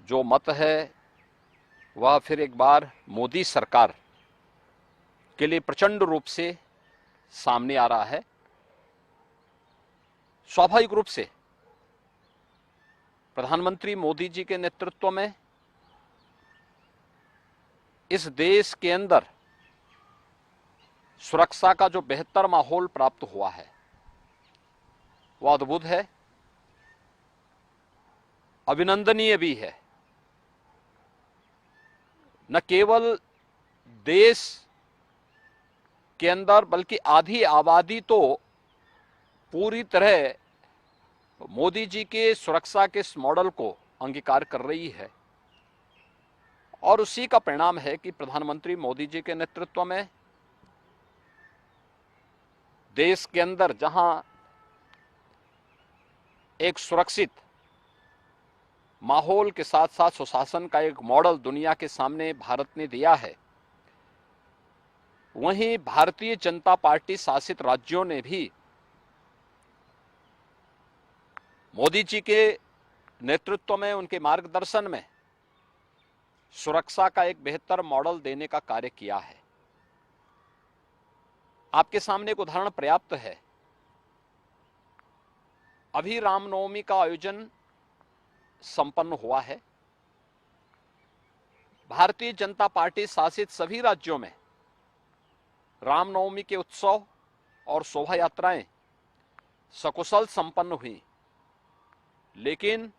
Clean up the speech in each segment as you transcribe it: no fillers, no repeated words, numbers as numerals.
जो मत है वह फिर एक बार मोदी सरकार के लिए प्रचंड रूप से सामने आ रहा है। स्वाभाविक रूप से प्रधानमंत्री मोदी जी के नेतृत्व में इस देश के अंदर सुरक्षा का जो बेहतर माहौल प्राप्त हुआ है वह अद्भुत है, अभिनंदनीय भी है। न केवल देश के अंदर बल्कि आधी आबादी तो पूरी तरह मोदी जी के सुरक्षा के इस मॉडल को अंगीकार कर रही है और उसी का परिणाम है कि प्रधानमंत्री मोदी जी के नेतृत्व में देश के अंदर जहां एक सुरक्षित माहौल के साथ साथ सुशासन का एक मॉडल दुनिया के सामने भारत ने दिया है, वहीं भारतीय जनता पार्टी शासित राज्यों ने भी मोदी जी के नेतृत्व में, उनके मार्गदर्शन में सुरक्षा का एक बेहतर मॉडल देने का कार्य किया है। आपके सामने एक उदाहरण पर्याप्त है। अभी रामनवमी का आयोजन संपन्न हुआ है। भारतीय जनता पार्टी शासित सभी राज्यों में रामनवमी के उत्सव और शोभा यात्राएं सकुशल संपन्न हुई, लेकिन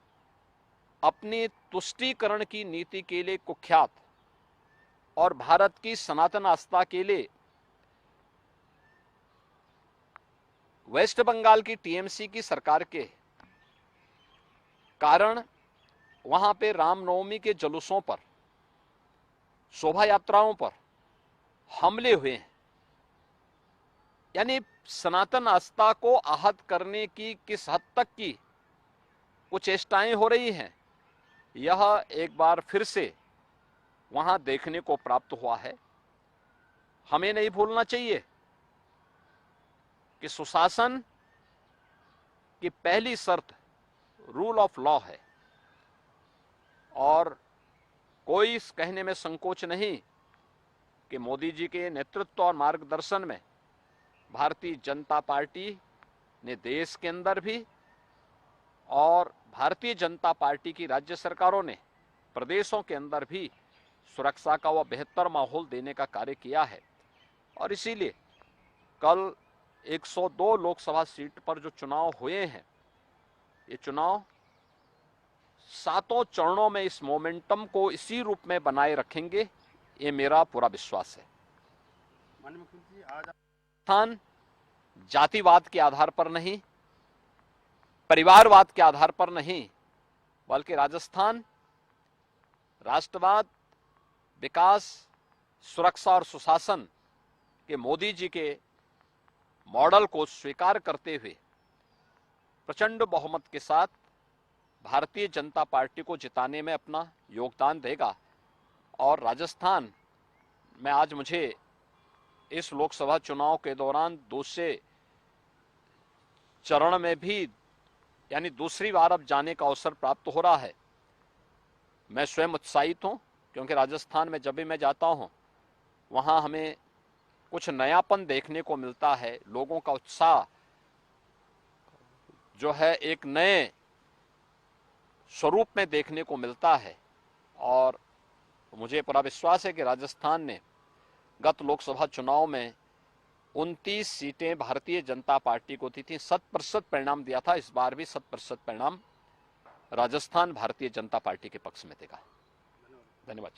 अपनी तुष्टीकरण की नीति के लिए कुख्यात और भारत की सनातन आस्था के लिए वेस्ट बंगाल की टीएमसी की सरकार के कारण वहां पे रामनवमी के जुलूसों पर, शोभा यात्राओं पर हमले हुए हैं। यानी सनातन आस्था को आहत करने की किस हद तक की कुछ चेष्टाएं हो रही हैं, यह एक बार फिर से वहां देखने को प्राप्त हुआ है। हमें नहीं भूलना चाहिए कि सुशासन की पहली शर्त रूल ऑफ लॉ है और कोई इस कहने में संकोच नहीं कि मोदी जी के नेतृत्व और मार्गदर्शन में भारतीय जनता पार्टी ने देश के अंदर भी और भारतीय जनता पार्टी की राज्य सरकारों ने प्रदेशों के अंदर भी सुरक्षा का वह बेहतर माहौल देने का कार्य किया है। और इसीलिए कल 102 लोकसभा सीट पर जो चुनाव हुए हैं, ये चुनाव सातों चरणों में इस मोमेंटम को इसी रूप में बनाए रखेंगे, ये मेरा पूरा विश्वास है। माननीय मुख्यमंत्री जी, आज राजस्थान जातिवाद के आधार पर नहीं, परिवारवाद के आधार पर नहीं, बल्कि राजस्थान राष्ट्रवाद, विकास, सुरक्षा और सुशासन के मोदी जी के मॉडल को स्वीकार करते हुए प्रचंड बहुमत के साथ भारतीय जनता पार्टी को जिताने में अपना योगदान देगा। और राजस्थान में आज मुझे इस लोकसभा चुनाव के दौरान दूसरे चरण में भी, यानी दूसरी बार अब जाने का अवसर प्राप्त हो रहा है। मैं स्वयं उत्साहित हूं, क्योंकि राजस्थान में जब भी मैं जाता हूं वहां हमें कुछ नयापन देखने को मिलता है। लोगों का उत्साह जो है एक नए स्वरूप में देखने को मिलता है और मुझे पूरा विश्वास है कि राजस्थान ने गत लोकसभा चुनाव में 29 सीटें भारतीय जनता पार्टी को दी थी, 100% परिणाम दिया था। इस बार भी 100% परिणाम राजस्थान भारतीय जनता पार्टी के पक्ष में देगा। धन्यवाद।